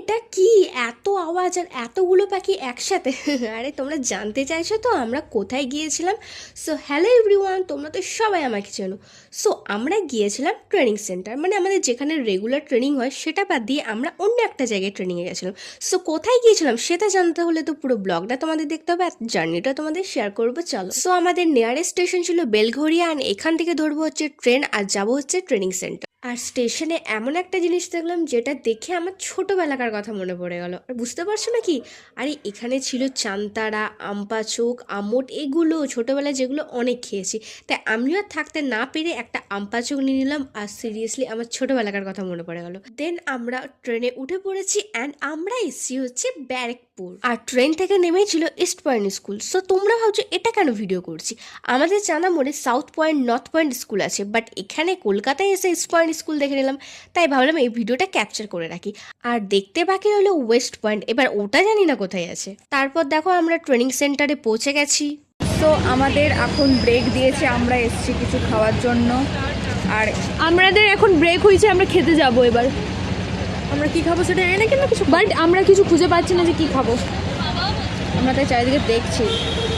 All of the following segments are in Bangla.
এটা কি এত আওয়াজ আর এতগুলো পাখি একসাথে? আরে তোমরা জানতে চাইছো তো আমরা কোথায় গিয়েছিলাম? সো হ্যালো এভরিওয়ান, তোমরা তো সবাই আমাকে চেনো। সো আমরা গিয়েছিলাম ট্রেনিং সেন্টার, মানে আমাদের যেখানে রেগুলার ট্রেনিং হয় সেটা বাদ দিয়ে আমরা অন্য একটা জায়গায় ট্রেনিংয়ে গেছিলাম। সো কোথায় গিয়েছিলাম সেটা জানতে হলে তো পুরো ব্লগটা তোমাদের দেখতে হবে, আর জার্নিটা তোমাদের শেয়ার করবো। চলো। সো আমাদের নিয়ারেস্ট স্টেশন ছিল বেলঘরিয়া, আর এখান থেকে ধরবো হচ্ছে ট্রেন আর যাবো হচ্ছে ট্রেনিং সেন্টার। আর স্টেশনে এমন একটা জিনিস দেখলাম যেটা দেখে আমার ছোটোবেলাকার কথা মনে পড়ে গেল। আর বুঝতে পারছো না কি? আরে এখানে ছিল চান্তারা, আমপাচোক, আমট, এগুলো ছোটোবেলায় যেগুলো অনেক খেয়েছি। তাই আমিও আর থাকতে না পেরে একটা আমপাচোক নিয়ে নিলাম, আর সিরিয়াসলি আমার ছোটোবেলাকার কথা মনে পড়ে গেল। দেন আমরা ট্রেনে উঠে পড়েছি অ্যান্ড আমরা এসছি হচ্ছে ব্যারেকপুর। আর ট্রেন থেকে নেমেই ছিল ইস্ট পয়েন্ট স্কুল। সো তোমরা ভাবছো এটা কেন ভিডিও করছি? আমাদের জানা মোড়ে south point, north point school আছে, বাট এখানে কলকাতায় এসে ইস্ট পয়েন্ট স্কুল দেখে নিলাম, তাই ভাবলাম এই ভিডিওটা ক্যাপচার করে রাখি। আর দেখতে বাকি হলো ওয়েস্ট পয়েন্ট, এবার ওটা জানি না কোথায় আছে। তারপর দেখো আমরা ট্রেনিং সেন্টারে পৌঁছে গেছি। তো আমাদের এখন ব্রেক দিয়েছে, আমরা এসেছি কিছু খাওয়ার জন্য। আর আমাদের এখন ব্রেক হয়েছে, আমরা খেতে যাব। এবার আমরা কি খাবো সেটা জানি না, কিন্তু কিছু বাট আমরা কিছু খুঁজে পাচ্ছি না যে কি খাবো। আমরা তাই চারিদিকে দেখছি,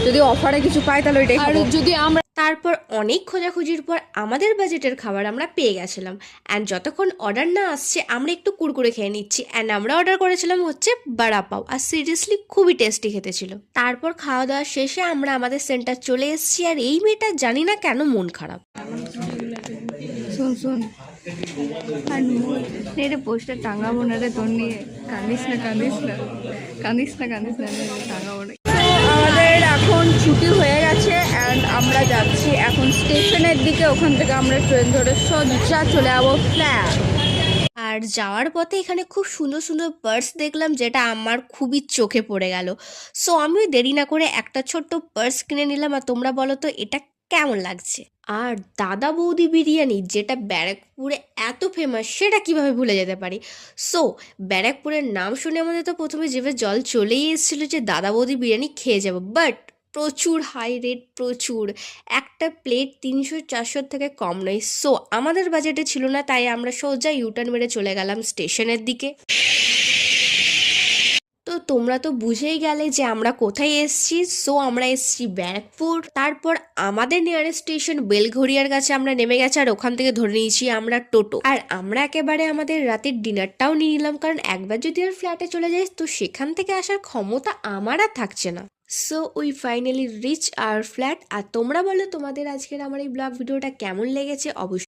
যদি অফারে কিছু পাই তাহলে ওইটাই খাবো। আর যদি আমরা তারপর অনেক খোঁজাখুঁজির পর আমাদের বাজেটের খাবার আমরা পেয়ে গেছিলাম। অ্যান্ড যতক্ষণ অর্ডার না আসছে আমরা একটু কুরকুরে খেয়ে নিচ্ছি। অ্যান্ড আমরা অর্ডার করেছিলাম হচ্ছে বড়া পাও, আর সিরিয়াসলি খুবই টেস্টি খেতে ছিল। তারপর খাওয়া দাওয়া শেষে আমরা আমাদের সেন্টার চলে এসেছি। আর এই মেয়েটা জানি না কেন মন খারাপ। শুন রে, পোস্টার টাঙাবো না রে তোর নিয়ে। কাঁদিস না টাঙাবো না। আমাদের এখন ছুটি হয়ে গেছে অ্যান্ড আমরা যাচ্ছি এখন স্টেশনের দিকে। ওখান থেকে আমরা ট্রেন ধরে সোজা চলে যাবো ফ্ল্যাট। আর যাওয়ার পথে এখানে খুব সুন্দর সুন্দর পার্স দেখলাম, যেটা আমার খুবই চোখে পড়ে গেল। সো আমিও দেরি না করে একটা ছোট্ট পার্স কিনে নিলাম। আর তোমরা বলো তো এটা কেমন লাগছে? আর দাদা বৌদি বিরিয়ানি, যেটা ব্যারাকপুরে এত ফেমাস, সেটা কিভাবে ভুলে যেতে পারি? সো ব্যারাকপুরের নাম শুনে আমাদের তো প্রথমে জিভে জল চলেই এসেছিল যে দাদা বৌদি বিরিয়ানি খেয়ে যাব, বাট প্রচুর হাই রেট, প্রচুর। একটা প্লেট 300-400 থেকে কম নয়। সো আমাদের বাজেটে ছিল না, তাই আমরা সোজা ইউটার্ন মেরে চলে গেলাম স্টেশনের দিকে। তো তোমরা তো বুঝেই গেলে যে আমরা কোথায় এসেছি। সো আমরা এসেছি ব্যারাকপুর। তারপর আমাদের নিয়ারেস্ট স্টেশন বেলঘরিয়ার কাছে আমরা নেমে গেছি, আর ওখান থেকে ধরে নিয়েছি আমরা টোটো। আর আমরা একেবারে আমাদের রাতের ডিনারটাও নিয়ে নিলাম, কারণ একবার যদি আর ফ্ল্যাটে চলে যাই তো সেখান থেকে আসার ক্ষমতা আমার আর থাকছে না। So we finally reach our flat. আর তোমরা বলো তোমাদের আজকের আমার এই ব্লগ ভিডিওটা কেমন লেগেছে? অবশ্যই